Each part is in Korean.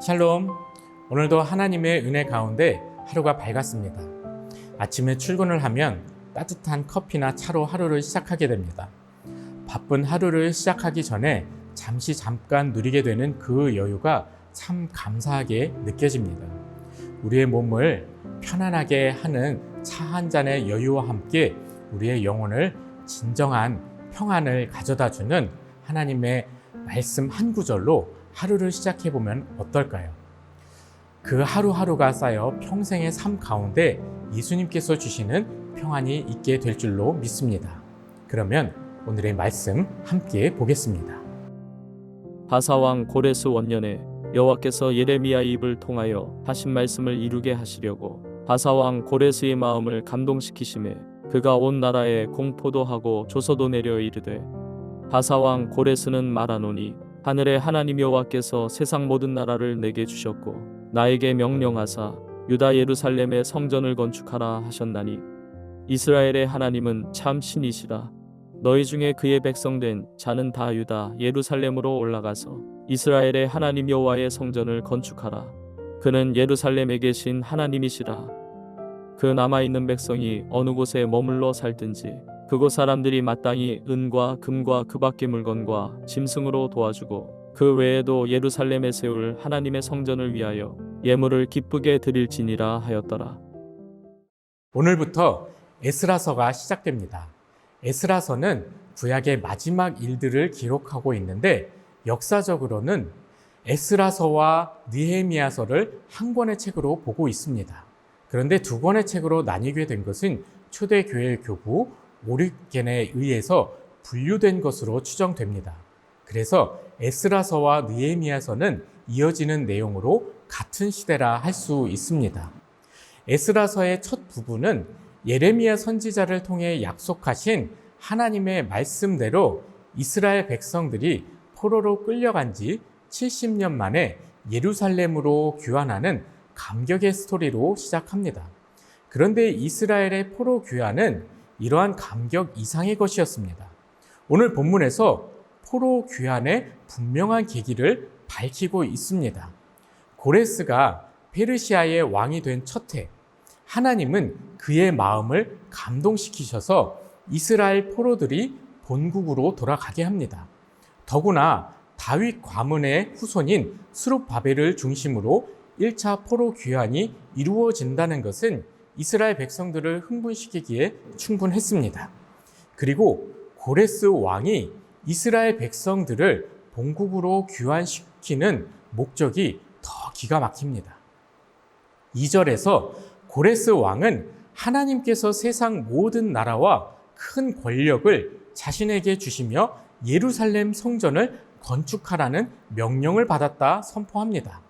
샬롬. 오늘도 하나님의 은혜 가운데 하루가 밝았습니다. 아침에 출근을 하면 따뜻한 커피나 차로 하루를 시작하게 됩니다. 바쁜 하루를 시작하기 전에 잠깐 누리게 되는 그 여유가 참 감사하게 느껴집니다. 우리의 몸을 편안하게 하는 차 한 잔의 여유와 함께 우리의 영혼을 진정한 평안을 가져다 주는 하나님의 말씀 한 구절로 하루를 시작해 보면 어떨까요? 그 하루하루가 쌓여 평생의 삶 가운데 예수님께서 주시는 평안이 있게 될 줄로 믿습니다. 그러면 오늘의 말씀 함께 보겠습니다. 바사왕 고레스 원년에 여호와께서 예레미야 입을 통하여 하신 말씀을 이루게 하시려고 바사왕 고레스의 마음을 감동시키심에 그가 온 나라에 공포도 하고 조서도 내려 이르되 바사왕 고레스는 말하노니 하늘의 하나님 여호와께서 세상 모든 나라를 내게 주셨고 나에게 명령하사 유다 예루살렘의 성전을 건축하라 하셨나니 이스라엘의 하나님은 참 신이시라. 너희 중에 그의 백성된 자는 다 유다 예루살렘으로 올라가서 이스라엘의 하나님 여호와의 성전을 건축하라. 그는 예루살렘에 계신 하나님이시라. 그 남아있는 백성이 어느 곳에 머물러 살든지 그곳 사람들이 마땅히 은과 금과 그 밖의 물건과 짐승으로 도와주고 그 외에도 예루살렘에 세울 하나님의 성전을 위하여 예물을 기쁘게 드릴지니라 하였더라. 오늘부터 에스라서가 시작됩니다. 에스라서는 구약의 마지막 일들을 기록하고 있는데 역사적으로는 에스라서와 느헤미야서를 한 권의 책으로 보고 있습니다. 그런데 두 권의 책으로 나뉘게 된 것은 초대교회 교부 오리겐에 의해서 분류된 것으로 추정됩니다. 그래서 에스라서와 느헤미야서는 이어지는 내용으로 같은 시대라 할 수 있습니다. 에스라서의 첫 부분은 예레미야 선지자를 통해 약속하신 하나님의 말씀대로 이스라엘 백성들이 포로로 끌려간 지 70년 만에 예루살렘으로 귀환하는 감격의 스토리로 시작합니다. 그런데 이스라엘의 포로 귀환은 이러한 감격 이상의 것이었습니다. 오늘 본문에서 포로 귀환의 분명한 계기를 밝히고 있습니다. 고레스가 페르시아의 왕이 된 첫 해, 하나님은 그의 마음을 감동시키셔서 이스라엘 포로들이 본국으로 돌아가게 합니다. 더구나 다윗 가문의 후손인 스룹바벨을 중심으로 1차 포로 귀환이 이루어진다는 것은 이스라엘 백성들을 흥분시키기에 충분했습니다. 그리고 고레스 왕이 이스라엘 백성들을 본국으로 귀환시키는 목적이 더 기가 막힙니다. 2절에서 고레스 왕은 하나님께서 세상 모든 나라와 큰 권력을 자신에게 주시며 예루살렘 성전을 건축하라는 명령을 받았다 선포합니다.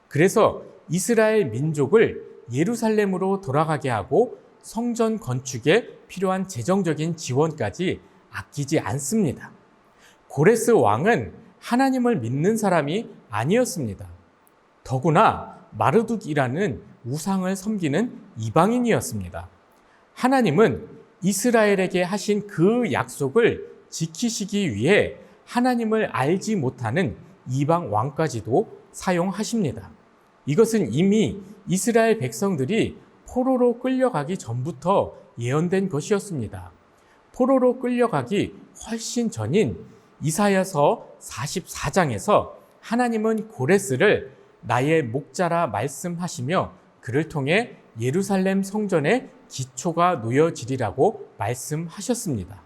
그래서 이스라엘 민족을 예루살렘으로 돌아가게 하고 성전 건축에 필요한 재정적인 지원까지 아끼지 않습니다. 고레스 왕은 하나님을 믿는 사람이 아니었습니다. 더구나 마르둑이라는 우상을 섬기는 이방인이었습니다. 하나님은 이스라엘에게 하신 그 약속을 지키시기 위해 하나님을 알지 못하는 이방 왕까지도 사용하십니다. 이것은 이미 이스라엘 백성들이 포로로 끌려가기 전부터 예언된 것이었습니다. 포로로 끌려가기 훨씬 전인 이사야서 44장에서 하나님은 고레스를 나의 목자라 말씀하시며 그를 통해 예루살렘 성전의 기초가 놓여지리라고 말씀하셨습니다.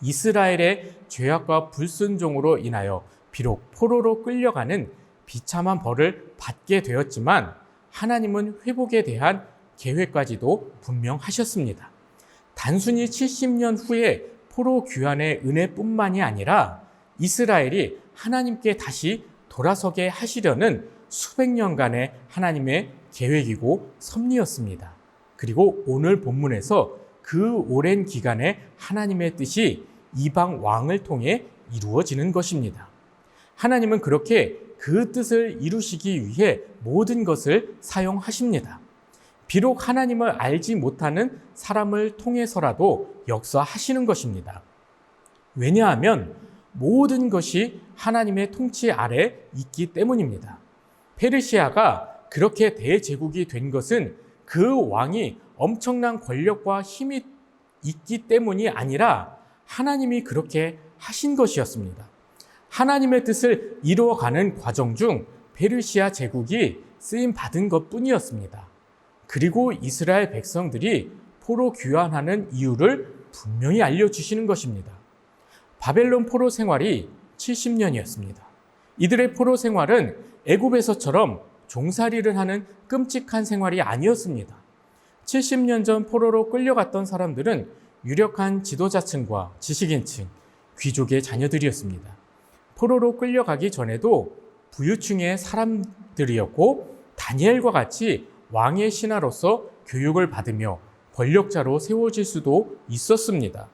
이스라엘의 죄악과 불순종으로 인하여 비록 포로로 끌려가는 비참한 벌을 받게 되었지만 하나님은 회복에 대한 계획까지도 분명하셨습니다. 단순히 70년 후에 포로 귀환의 은혜뿐만이 아니라 이스라엘이 하나님께 다시 돌아서게 하시려는 수백 년간의 하나님의 계획이고 섭리였습니다. 그리고 오늘 본문에서 그 오랜 기간의 하나님의 뜻이 이방 왕을 통해 이루어지는 것입니다. 하나님은 그렇게 그 뜻을 이루시기 위해 모든 것을 사용하십니다. 비록 하나님을 알지 못하는 사람을 통해서라도 역사하시는 것입니다. 왜냐하면 모든 것이 하나님의 통치 아래 있기 때문입니다. 페르시아가 그렇게 대제국이 된 것은 그 왕이 엄청난 권력과 힘이 있기 때문이 아니라 하나님이 그렇게 하신 것이었습니다. 하나님의 뜻을 이루어가는 과정 중 페르시아 제국이 쓰임 받은 것뿐이었습니다. 그리고 이스라엘 백성들이 포로 귀환하는 이유를 분명히 알려주시는 것입니다. 바벨론 포로 생활이 70년이었습니다. 이들의 포로 생활은 애굽에서처럼 종살이를 하는 끔찍한 생활이 아니었습니다. 70년 전 포로로 끌려갔던 사람들은 유력한 지도자층과 지식인층, 귀족의 자녀들이었습니다. 포로로 끌려가기 전에도 부유층의 사람들이었고 다니엘과 같이 왕의 신하로서 교육을 받으며 권력자로 세워질 수도 있었습니다.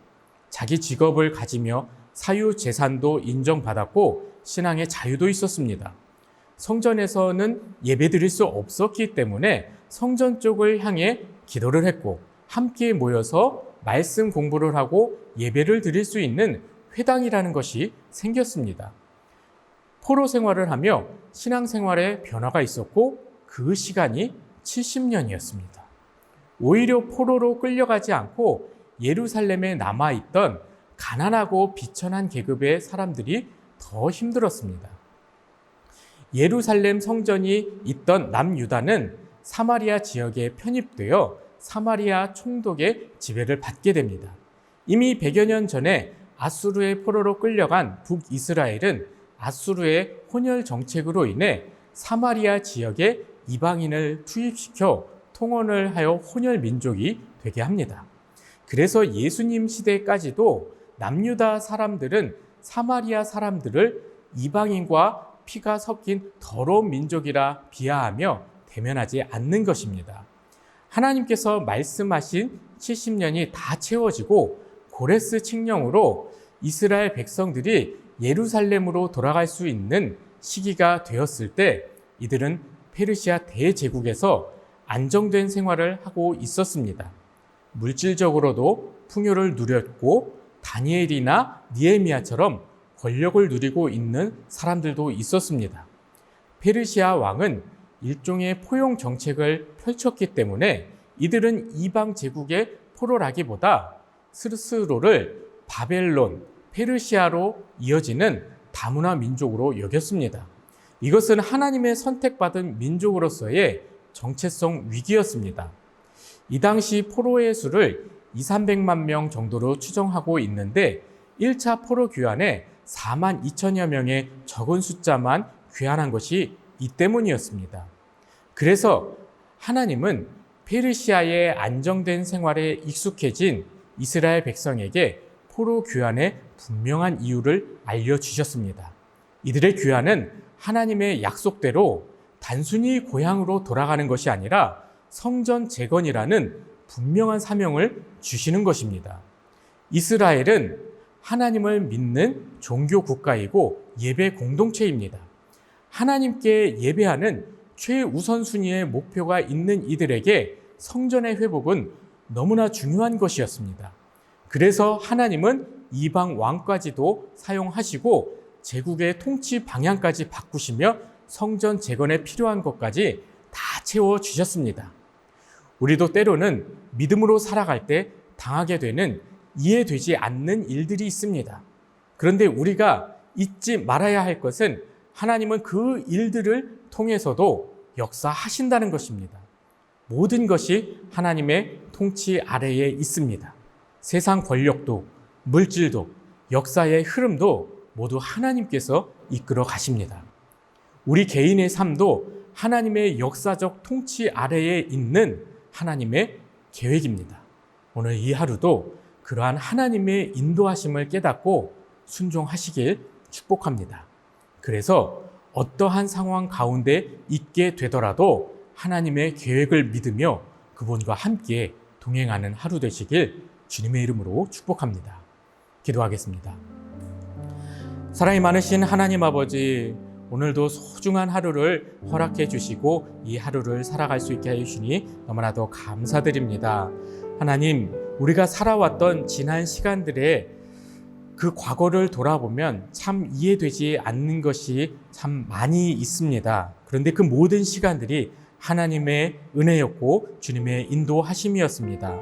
자기 직업을 가지며 사유 재산도 인정받았고 신앙의 자유도 있었습니다. 성전에서는 예배드릴 수 없었기 때문에 성전 쪽을 향해 기도를 했고 함께 모여서 말씀 공부를 하고 예배를 드릴 수 있는 회당이라는 것이 생겼습니다. 포로 생활을 하며 신앙생활에 변화가 있었고 그 시간이 70년이었습니다. 오히려 포로로 끌려가지 않고 예루살렘에 남아있던 가난하고 비천한 계급의 사람들이 더 힘들었습니다. 예루살렘 성전이 있던 남유다는 사마리아 지역에 편입되어 사마리아 총독의 지배를 받게 됩니다. 이미 100여 년 전에 아수르의 포로로 끌려간 북이스라엘은 아수르의 혼혈 정책으로 인해 사마리아 지역에 이방인을 투입시켜 통혼을 하여 혼혈 민족이 되게 합니다. 그래서 예수님 시대까지도 남유다 사람들은 사마리아 사람들을 이방인과 피가 섞인 더러운 민족이라 비하하며 대면하지 않는 것입니다. 하나님께서 말씀하신 70년이 다 채워지고 고레스 칙령으로 이스라엘 백성들이 예루살렘으로 돌아갈 수 있는 시기가 되었을 때 이들은 페르시아 대제국에서 안정된 생활을 하고 있었습니다. 물질적으로도 풍요를 누렸고 다니엘이나 니에미야처럼 권력을 누리고 있는 사람들도 있었습니다. 페르시아 왕은 일종의 포용 정책을 펼쳤기 때문에 이들은 이방 제국의 포로라기보다 스스로를 바벨론, 페르시아로 이어지는 다문화 민족으로 여겼습니다. 이것은 하나님의 선택받은 민족으로서의 정체성 위기였습니다. 이 당시 포로의 수를 200~300만 명 정도로 추정하고 있는데 1차 포로 귀환에 4만 2천여 명의 적은 숫자만 귀환한 것이 이 때문이었습니다. 그래서 하나님은 페르시아의 안정된 생활에 익숙해진 이스라엘 백성에게 포로 귀환의 분명한 이유를 알려주셨습니다. 이들의 귀환은 하나님의 약속대로 단순히 고향으로 돌아가는 것이 아니라 성전 재건이라는 분명한 사명을 주시는 것입니다. 이스라엘은 하나님을 믿는 종교 국가이고 예배 공동체입니다. 하나님께 예배하는 최우선순위의 목표가 있는 이들에게 성전의 회복은 너무나 중요한 것이었습니다. 그래서 하나님은 이방 왕까지도 사용하시고 제국의 통치 방향까지 바꾸시며 성전 재건에 필요한 것까지 다 채워주셨습니다. 우리도 때로는 믿음으로 살아갈 때 당하게 되는 이해되지 않는 일들이 있습니다. 그런데 우리가 잊지 말아야 할 것은 하나님은 그 일들을 통해서도 역사하신다는 것입니다. 모든 것이 하나님의 통치 아래에 있습니다. 세상 권력도, 물질도, 역사의 흐름도 모두 하나님께서 이끌어 가십니다. 우리 개인의 삶도 하나님의 역사적 통치 아래에 있는 하나님의 계획입니다. 오늘 이 하루도 그러한 하나님의 인도하심을 깨닫고 순종하시길 축복합니다. 그래서 어떠한 상황 가운데 있게 되더라도 하나님의 계획을 믿으며 그분과 함께 동행하는 하루 되시길 주님의 이름으로 축복합니다. 기도하겠습니다. 사랑이 많으신 하나님 아버지, 오늘도 소중한 하루를 허락해 주시고 이 하루를 살아갈 수 있게 해주시니 너무나도 감사드립니다. 하나님, 우리가 살아왔던 지난 시간들에 그 과거를 돌아보면 참 이해되지 않는 것이 참 많이 있습니다. 그런데 그 모든 시간들이 하나님의 은혜였고 주님의 인도하심이었습니다.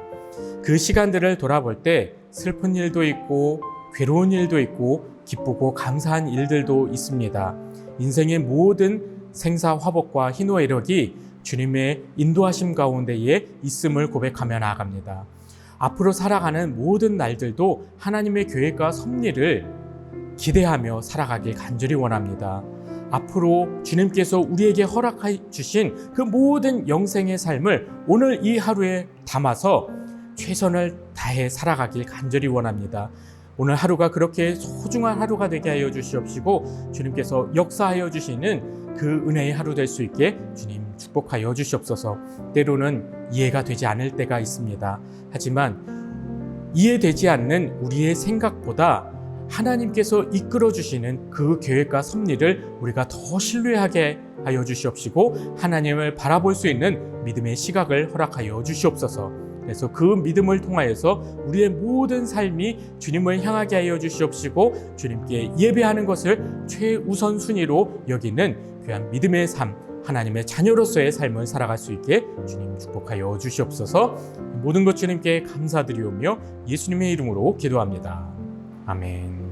그 시간들을 돌아볼 때 슬픈 일도 있고 괴로운 일도 있고 기쁘고 감사한 일들도 있습니다. 인생의 모든 생사화복과 희노애락이 주님의 인도하심 가운데에 있음을 고백하며 나아갑니다. 앞으로 살아가는 모든 날들도 하나님의 계획과 섭리를 기대하며 살아가길 간절히 원합니다. 앞으로 주님께서 우리에게 허락해 주신 그 모든 영생의 삶을 오늘 이 하루에 담아서 최선을 다해 살아가길 간절히 원합니다. 오늘 하루가 그렇게 소중한 하루가 되게 하여 주시옵시고 주님께서 역사하여 주시는 그 은혜의 하루 될 수 있게 주님 축복하여 주시옵소서. 때로는 이해가 되지 않을 때가 있습니다. 하지만 이해되지 않는 우리의 생각보다 하나님께서 이끌어 주시는 그 계획과 섭리를 우리가 더 신뢰하게 하여 주시옵시고 하나님을 바라볼 수 있는 믿음의 시각을 허락하여 주시옵소서. 그래서 그 믿음을 통하여서 우리의 모든 삶이 주님을 향하게 하여 주시옵시고 주님께 예배하는 것을 최우선 순위로 여기는 귀한 믿음의 삶, 하나님의 자녀로서의 삶을 살아갈 수 있게 주님 축복하여 주시옵소서. 모든 것 주님께 감사드리오며 예수님의 이름으로 기도합니다. 아멘.